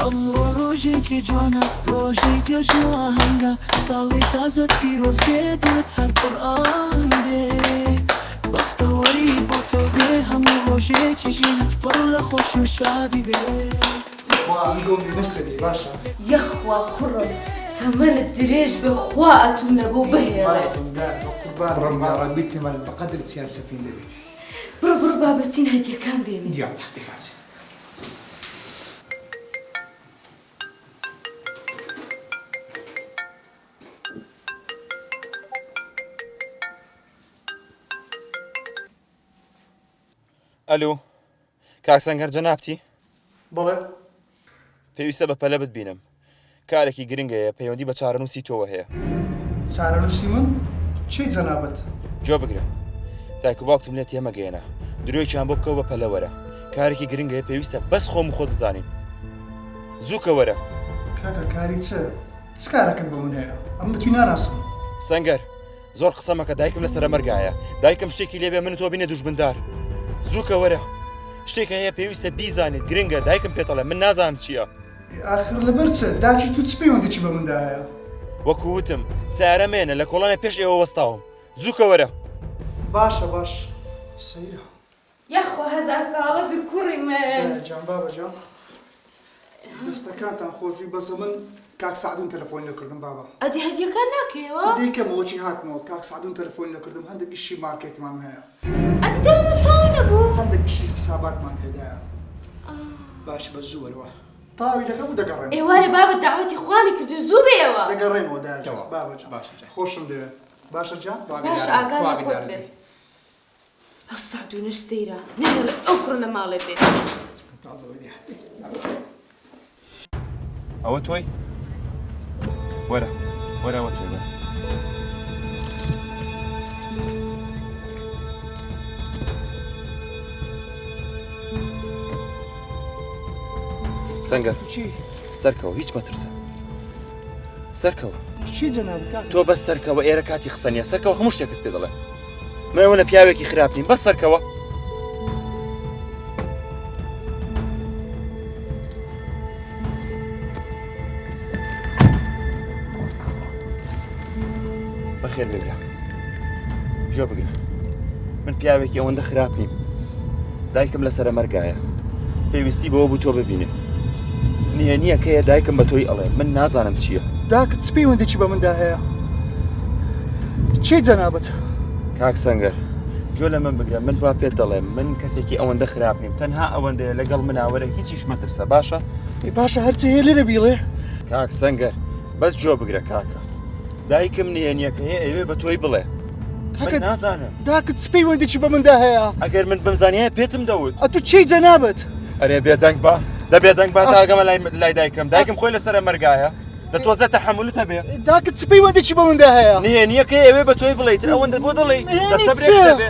ئەمڕۆ ڕۆژێکی جوانە ڕۆژێکی جوانگە ساڵی تازت پیرۆز بێدت هەر قورئان بێ بەختەوەری بۆ تۆ بێ هەموو ڕۆژێکی ژینت پڕ لە خۆش و شادی بێ ئەنگۆمی مستری باشە یەخوا کوڕم تەمەنت درێژ بێ خوا ئەتوونە بۆ بهێڵێ ڕەمباران بیتمان بەقەدر چیان سەفین دەبێت بڕۆ بڕۆ بابەچین هەدیەکان بێنین یاڵا دەکات ئەلو کاک سەنگەر جەنابتی بەڵێ پێویستە بە پەلە بتبینم کارێکی گرنگەیە پەیوەندی بە چارەنووسی تۆوە هەیە چارەنووسی من چی جەنابەت جۆ بگرە دایک و باوکتم لێت تێمەگەێنە درۆیان بۆ بکەوە بە پەلەوەرە کارێکی گرنگەیە پێویستە بەس خۆم و خۆت بزانین زووکە وەرە کاکە کاری چ کارەکەت بە من هەیە ئەم دەتوی ناناسم سەنگەر زۆر قسەمەکە دایکم لەسرە مەرگایە دایکم شتێکی لێبێ من تۆ بینە دوژمندار زووکە وەرە شتێک هەیە پێویستە بیزانیت گرنگە دایکم پێتەڵێ من نازانم چییە ئاخر لەبەر چ داچی تو چ پەیوەندێکی بە مندا هەیە وەکووتم سیارەمێنە لە کۆڵانە پێش ئێوە وەستاوم زووکە وەرە باشە باش سەیرە یەخوا هەزار ساڵە بی کوڕی من جان بابە جان دەستەکانتان خۆشوی بەسە من کاک سعدون تەلەفۆن لەکردم بابە ئەدی هەدیەکان ناکەیەوە دیکەمەوەچی هاتمەوە کاک سعدون تەلەفۆن لەکردم هەندێک ئیشی مارکێتمان هەیە ئەدی دەوە من تاو نەبوو هەندێک ئیشی حساباتمان هێدایە باش بە زووەرەوە تاوی لەگە بوو دەگەڕێم ئێوارە بابەت داوەتی خوالی کردو زوو بێەوە دەگەڕێمەوە داجا بابە خۆشم دەوێت باشە جان باش ئاگار لە خۆت بێ ئەو سعدونەش سەیرە نەگەڵ ئەو کوڕ لە ماڵێ بێ ئەوە تۆی وەرە وەرەوە تۆی وەرە سەنگەر چی سەرکەوە هیچ مەترسە سەرکەوە چی جەنابەت کاک تۆ بەس سەرکەوە ئێرە کاتی خسەنیە سەرکەوە هەموو شتێکت پێ دەڵێ مەوەنە پیاوێکی خراپ نین بەس سەرکەوە بەخێر بێ برا ژۆ بگرە من پیاوێکی ئەوەندە خراپ نیم دایکم لەسرە مەرگایە پێویستی بەوە بوو تۆ ببینێ نییە کەیە دایکم بە تۆی ئەڵێ من نازانم چییە داکت چ پەیوەندێکی بە مندا هەیە چی جەنابەت کاک سەنگەر جۆ لە من بگرە من با پێت دەڵێم من کەسێکی ئەوەندە خراپ نیم تەنها ئەوەندەیە لەگەڵ مناوەرە هیچیش مەترسە باشە باشە هەرچی هەیە لێرە بیڵێ کاک سەنگەر بەس جۆ بگرە کاکە دایکم نییە کەیە ئەوێ بە تۆی بڵێ من نازانم داکت چ پەیوەندێکی بە مندا هەیە ئەگەر من بمزانیە پێتم دەوت ئەتو چی جەنابەت ئەرێ بێدەنگ بە دەبێت دەنگ بە تاگەمە لای دایکم دایکم خۆی لەسرە مەرگایە دەتوازە تەحملت هەبێ داکت چ پەیوەندێکی بە مندا هەیە نییە کە ئەوێ بە تۆی بڵیت ئەوەندە بۆ دڵی دەسەبرێت دەبێ